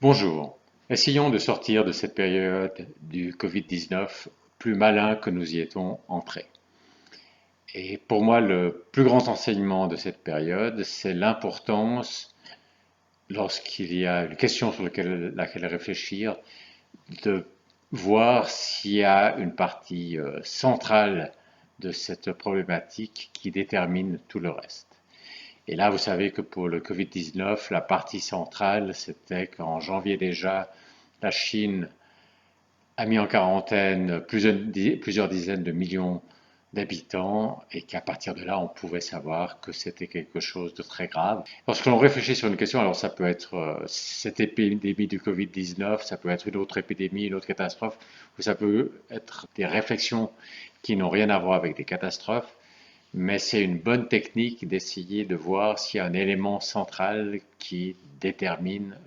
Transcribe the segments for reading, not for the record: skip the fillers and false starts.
Bonjour. Essayons de sortir de cette période du Covid-19 plus malin que nous y étions entrés. Et pour moi, le plus grand enseignement de cette période, c'est l'importance, lorsqu'il y a une question sur laquelle réfléchir, de voir s'il y a une partie centrale de cette problématique qui détermine tout le reste. Et là, vous savez que pour le Covid-19, la partie centrale, c'était qu'en janvier déjà, la Chine a mis en quarantaine plusieurs dizaines de millions d'habitants et qu'à partir de là, on pouvait savoir que c'était quelque chose de très grave. Lorsque l'on réfléchit sur une question, alors ça peut être cette épidémie du Covid-19, ça peut être une autre épidémie, une autre catastrophe, ou ça peut être des réflexions qui n'ont rien à voir avec des catastrophes, mais c'est une bonne technique d'essayer de voir s'il y a un élément central qui détermine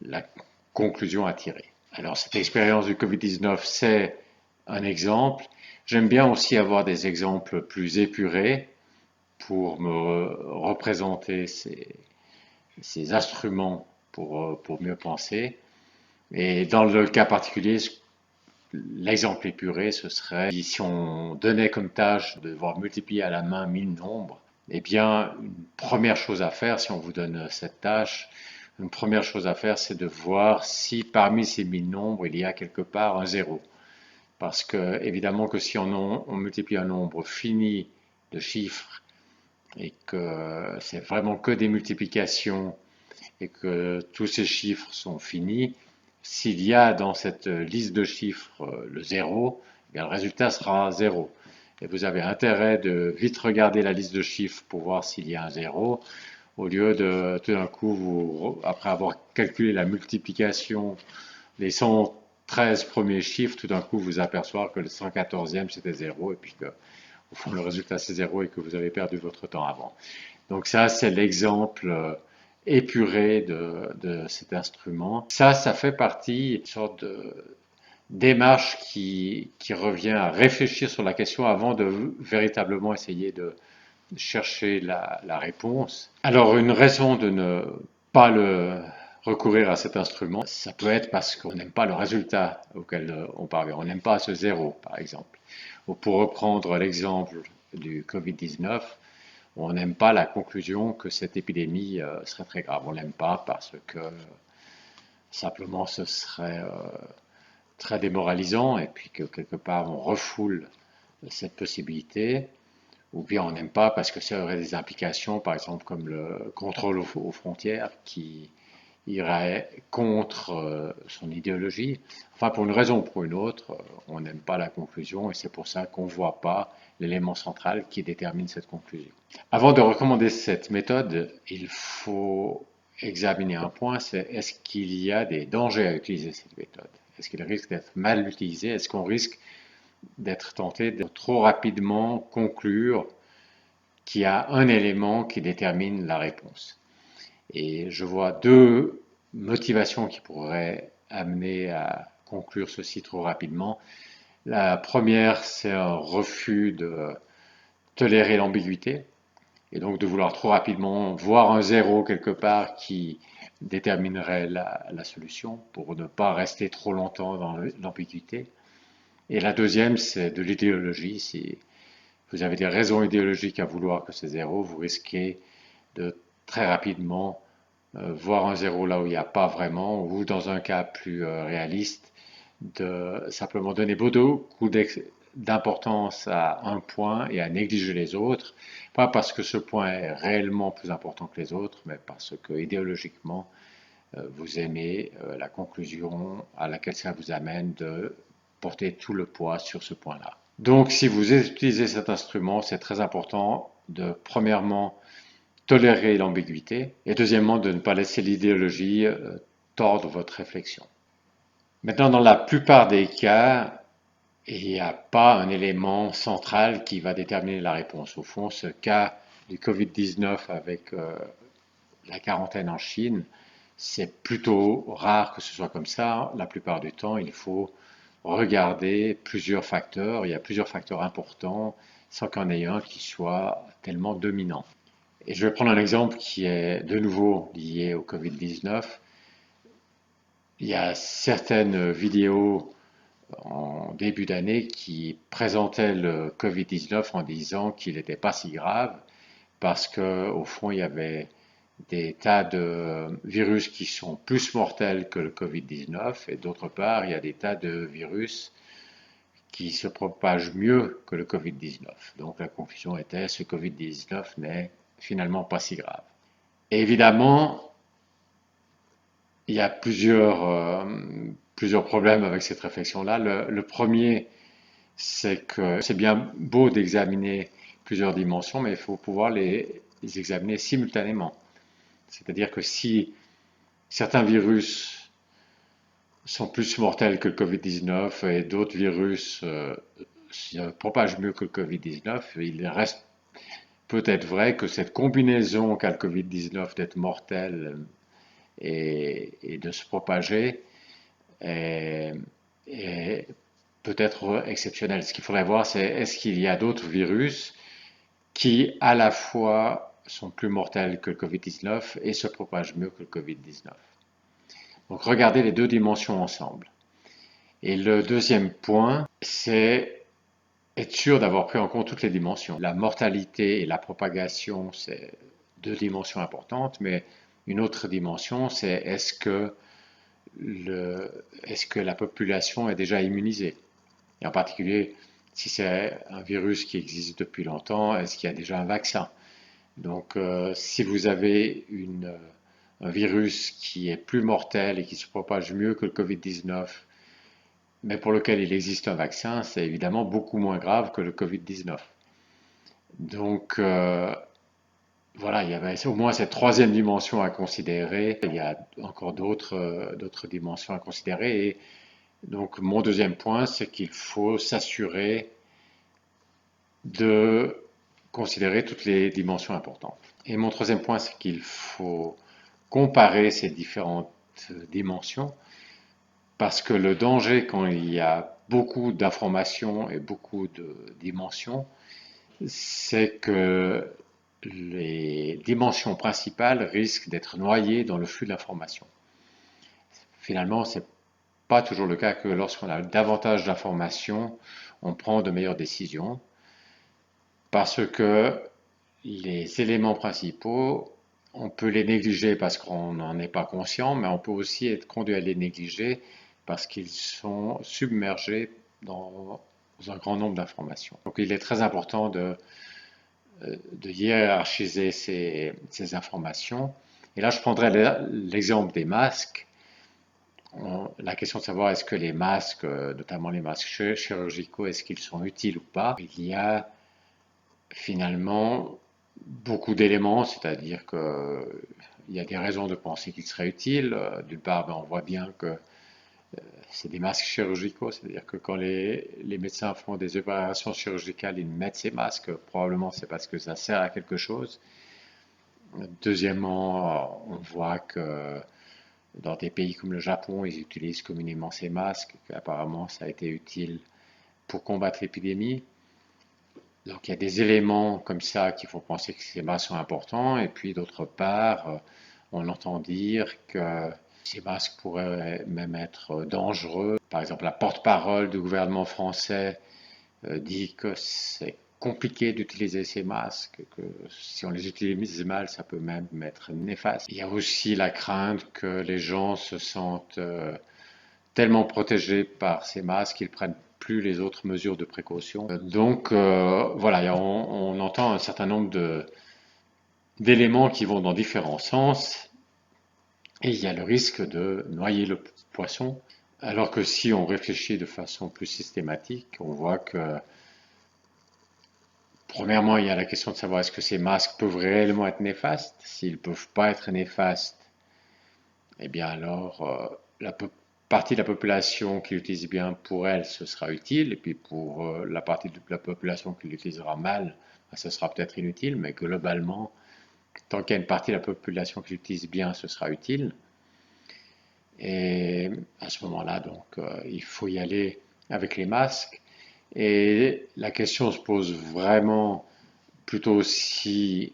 la conclusion à tirer. Alors, cette expérience du Covid-19, c'est un exemple. J'aime bien aussi avoir des exemples plus épurés pour me représenter ces instruments pour mieux penser. Et dans le cas particulier, l'exemple épuré, ce serait si on donnait comme tâche de devoir multiplier à la main 1000 nombres, eh bien, une première chose à faire, si on vous donne cette tâche, une première chose à faire, c'est de voir si parmi ces 1000 nombres, il y a quelque part un zéro. Parce que, évidemment, que si on multiplie un nombre fini de chiffres et que c'est vraiment que des multiplications et que tous ces chiffres sont finis, s'il y a dans cette liste de chiffres le zéro, eh bien, le résultat sera zéro. Et vous avez intérêt de vite regarder la liste de chiffres pour voir s'il y a un zéro, au lieu de tout d'un coup, après avoir calculé la multiplication des 113 premiers chiffres, tout d'un coup vous apercevoir que le 114e c'était zéro et puis que au fond le résultat c'est zéro et que vous avez perdu votre temps avant. Donc ça c'est l'exemple épuré de cet instrument. Ça fait partie d'une sorte de démarche qui revient à réfléchir sur la question avant de véritablement essayer de chercher la réponse. Alors une raison de ne pas recourir à cet instrument, ça peut être parce qu'on n'aime pas le résultat auquel on parvient, on n'aime pas ce zéro par exemple. Ou pour reprendre l'exemple du Covid-19, on n'aime pas la conclusion que cette épidémie serait très grave. On l'aime pas parce que simplement ce serait très démoralisant et puis que quelque part on refoule cette possibilité. Ou bien on n'aime pas parce que ça aurait des implications, par exemple comme le contrôle aux frontières qui irait contre son idéologie. Enfin, pour une raison ou pour une autre, on n'aime pas la conclusion et c'est pour ça qu'on ne voit pas l'élément central qui détermine cette conclusion. Avant de recommander cette méthode, il faut examiner un point, c'est est-ce qu'il y a des dangers à utiliser cette méthode? Est-ce qu'elle risque d'être mal utilisée? Est-ce qu'on risque d'être tenté de trop rapidement conclure qu'il y a un élément qui détermine la réponse? Et je vois deux motivations qui pourraient amener à conclure ceci trop rapidement. La première, c'est un refus de tolérer l'ambiguïté et donc de vouloir trop rapidement voir un zéro quelque part qui déterminerait la solution pour ne pas rester trop longtemps dans l'ambiguïté. Et la deuxième, c'est de l'idéologie. Si vous avez des raisons idéologiques à vouloir que c'est zéro, vous risquez de très rapidement voir un zéro là où il n'y a pas vraiment, ou dans un cas plus réaliste, de simplement donner beaucoup d'importance à un point et à négliger les autres, pas parce que ce point est réellement plus important que les autres, mais parce que idéologiquement, vous aimez la conclusion à laquelle ça vous amène de porter tout le poids sur ce point-là. Donc, si vous utilisez cet instrument, c'est très important de, premièrement, tolérer l'ambiguïté et deuxièmement, de ne pas laisser l'idéologie tordre votre réflexion. Maintenant, dans la plupart des cas, il n'y a pas un élément central qui va déterminer la réponse. Au fond, ce cas du Covid-19 avec la quarantaine en Chine, c'est plutôt rare que ce soit comme ça. La plupart du temps, il faut regarder plusieurs facteurs. Il y a plusieurs facteurs importants sans qu'il y en ait un qui soit tellement dominant. Et je vais prendre un exemple qui est de nouveau lié au Covid-19. Il y a certaines vidéos en début d'année qui présentaient le Covid-19 en disant qu'il n'était pas si grave parce qu'au fond, il y avait des tas de virus qui sont plus mortels que le Covid-19 et d'autre part, il y a des tas de virus qui se propagent mieux que le Covid-19. Donc la confusion était ce Covid-19 n'est finalement pas si grave. Et évidemment, il y a plusieurs problèmes avec cette réflexion-là. Le premier, c'est que c'est bien beau d'examiner plusieurs dimensions, mais il faut pouvoir les examiner simultanément. C'est-à-dire que si certains virus sont plus mortels que le Covid-19 et d'autres virus se propagent mieux que le Covid-19, il reste peut-être vrai que cette combinaison qu'a le Covid-19 d'être mortel et de se propager est, est peut-être exceptionnelle. Ce qu'il faudrait voir, c'est est-ce qu'il y a d'autres virus qui, à la fois, sont plus mortels que le Covid-19 et se propagent mieux que le Covid-19. Donc, regardez les deux dimensions ensemble. Et le deuxième point, c'est être sûr d'avoir pris en compte toutes les dimensions. La mortalité et la propagation, c'est deux dimensions importantes, mais une autre dimension, c'est est-ce que la population est déjà immunisée? Et en particulier, si c'est un virus qui existe depuis longtemps, est-ce qu'il y a déjà un vaccin? Donc, si vous avez un virus qui est plus mortel et qui se propage mieux que le Covid-19, mais pour lequel il existe un vaccin, c'est évidemment beaucoup moins grave que le Covid-19. Donc, voilà, il y avait au moins cette troisième dimension à considérer. Il y a encore d'autres dimensions à considérer. Et donc, mon deuxième point, c'est qu'il faut s'assurer de considérer toutes les dimensions importantes. Et mon troisième point, c'est qu'il faut comparer ces différentes dimensions parce que le danger quand il y a beaucoup d'informations et beaucoup de dimensions, c'est que les dimensions principales risquent d'être noyées dans le flux de l'information. Finalement, ce n'est pas toujours le cas que lorsqu'on a davantage d'informations, on prend de meilleures décisions parce que les éléments principaux, on peut les négliger parce qu'on n'en est pas conscient, mais on peut aussi être conduit à les négliger parce qu'ils sont submergés dans un grand nombre d'informations. Donc il est très important de hiérarchiser ces informations. Et là, je prendrai l'exemple des masques. La question de savoir est-ce que les masques, notamment les masques chirurgicaux, est-ce qu'ils sont utiles ou pas? Il y a finalement beaucoup d'éléments, c'est-à-dire qu'il y a des raisons de penser qu'ils seraient utiles. D'une part, on voit bien que c'est des masques chirurgicaux, c'est-à-dire que quand les médecins font des opérations chirurgicales, ils mettent ces masques, probablement c'est parce que ça sert à quelque chose. Deuxièmement, on voit que dans des pays comme le Japon, ils utilisent communément ces masques, apparemment ça a été utile pour combattre l'épidémie. Donc il y a des éléments comme ça qui font penser que ces masques sont importants, et puis d'autre part, on entend dire que ces masques pourraient même être dangereux. Par exemple, la porte-parole du gouvernement français dit que c'est compliqué d'utiliser ces masques, que si on les utilise mal, ça peut même être néfaste. Il y a aussi la crainte que les gens se sentent tellement protégés par ces masques qu'ils prennent plus les autres mesures de précaution. Donc voilà, on entend un certain nombre d'éléments qui vont dans différents sens et il y a le risque de noyer le poisson. Alors que si on réfléchit de façon plus systématique, on voit que premièrement, il y a la question de savoir est-ce que ces masques peuvent réellement être néfastes. S'ils ne peuvent pas être néfastes, eh bien alors la partie de la population qui l'utilise bien, pour elle, ce sera utile, et puis pour la partie de la population qui l'utilisera mal, ce sera peut-être inutile, mais globalement, tant qu'il y a une partie de la population qui l'utilise bien, ce sera utile. Et à ce moment-là, donc, il faut y aller avec les masques. Et la question se pose vraiment plutôt si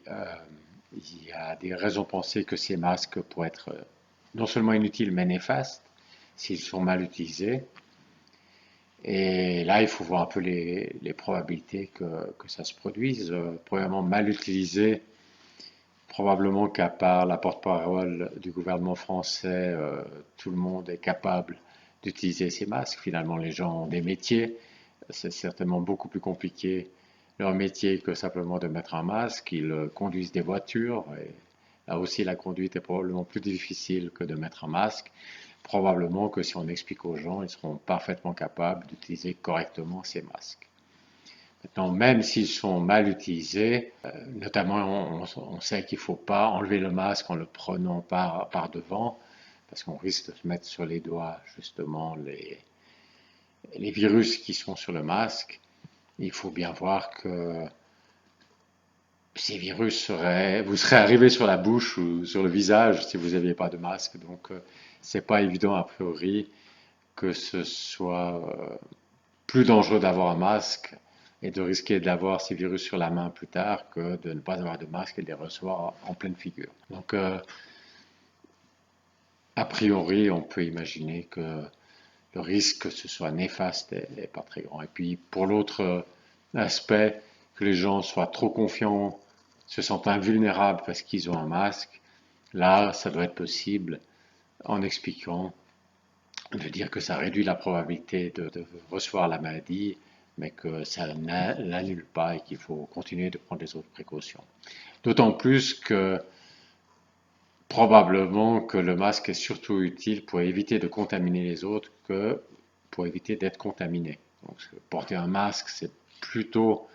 il y a des raisons de penser que ces masques pourraient être non seulement inutiles mais néfastes. s'ils sont mal utilisés. Et là, il faut voir un peu les probabilités que ça se produise. Premièrement, mal utilisés, probablement qu'à part la porte-parole du gouvernement français, tout le monde est capable d'utiliser ces masques. Finalement, les gens ont des métiers. C'est certainement beaucoup plus compliqué leur métier que simplement de mettre un masque. Ils conduisent des voitures. Et là aussi, la conduite est probablement plus difficile que de mettre un masque. Probablement que si on explique aux gens, ils seront parfaitement capables d'utiliser correctement ces masques. Maintenant, même s'ils sont mal utilisés, notamment on sait qu'il ne faut pas enlever le masque en le prenant par devant, parce qu'on risque de se mettre sur les doigts justement les virus qui sont sur le masque. Il faut bien voir que ces virus vous seraient arrivés sur la bouche ou sur le visage si vous n'aviez pas de masque. Donc, c'est pas évident a priori que ce soit plus dangereux d'avoir un masque et de risquer d'avoir ces virus sur la main plus tard que de ne pas avoir de masque et de les recevoir en pleine figure. Donc, a priori, on peut imaginer que le risque que ce soit néfaste n'est pas très grand. Et puis, pour l'autre aspect, que les gens soient trop confiants, se sentent invulnérables parce qu'ils ont un masque, là, ça doit être possible en expliquant de dire que ça réduit la probabilité de recevoir la maladie, mais que ça n'annule pas et qu'il faut continuer de prendre les autres précautions. D'autant plus que probablement que le masque est surtout utile pour éviter de contaminer les autres que pour éviter d'être contaminé. Donc, porter un masque, c'est plutôt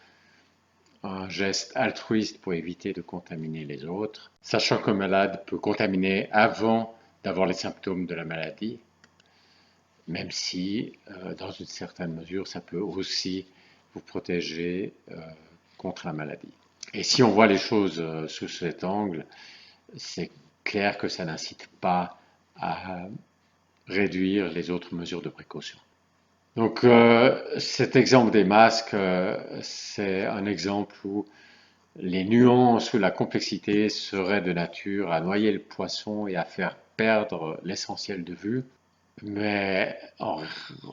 un geste altruiste pour éviter de contaminer les autres, sachant qu'un malade peut contaminer avant d'avoir les symptômes de la maladie, même si, dans une certaine mesure, ça peut aussi vous protéger contre la maladie. Et si on voit les choses sous cet angle, c'est clair que ça n'incite pas à réduire les autres mesures de précaution. Donc cet exemple des masques, c'est un exemple où les nuances ou la complexité seraient de nature à noyer le poisson et à faire perdre l'essentiel de vue. Mais en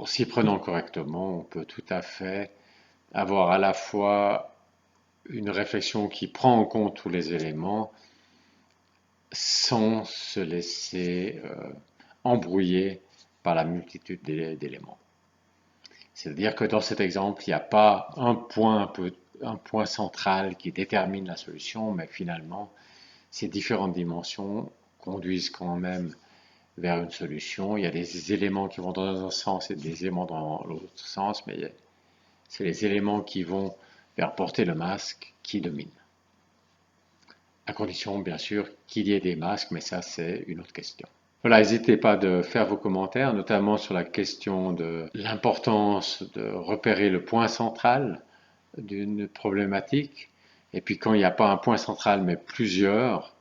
s'y prenant correctement, on peut tout à fait avoir à la fois une réflexion qui prend en compte tous les éléments sans se laisser embrouiller par la multitude d'éléments. C'est-à-dire que dans cet exemple, il n'y a pas un point central qui détermine la solution, mais finalement, ces différentes dimensions conduisent quand même vers une solution. Il y a des éléments qui vont dans un sens et des éléments dans l'autre sens, mais c'est les éléments qui vont vers porter le masque qui dominent. À condition, bien sûr, qu'il y ait des masques, mais ça, c'est une autre question. Voilà, n'hésitez pas de faire vos commentaires, notamment sur la question de l'importance de repérer le point central d'une problématique. Et puis quand il n'y a pas un point central, mais plusieurs,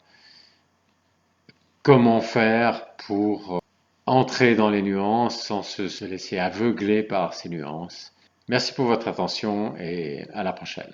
comment faire pour entrer dans les nuances sans se laisser aveugler par ces nuances. Merci pour votre attention et à la prochaine.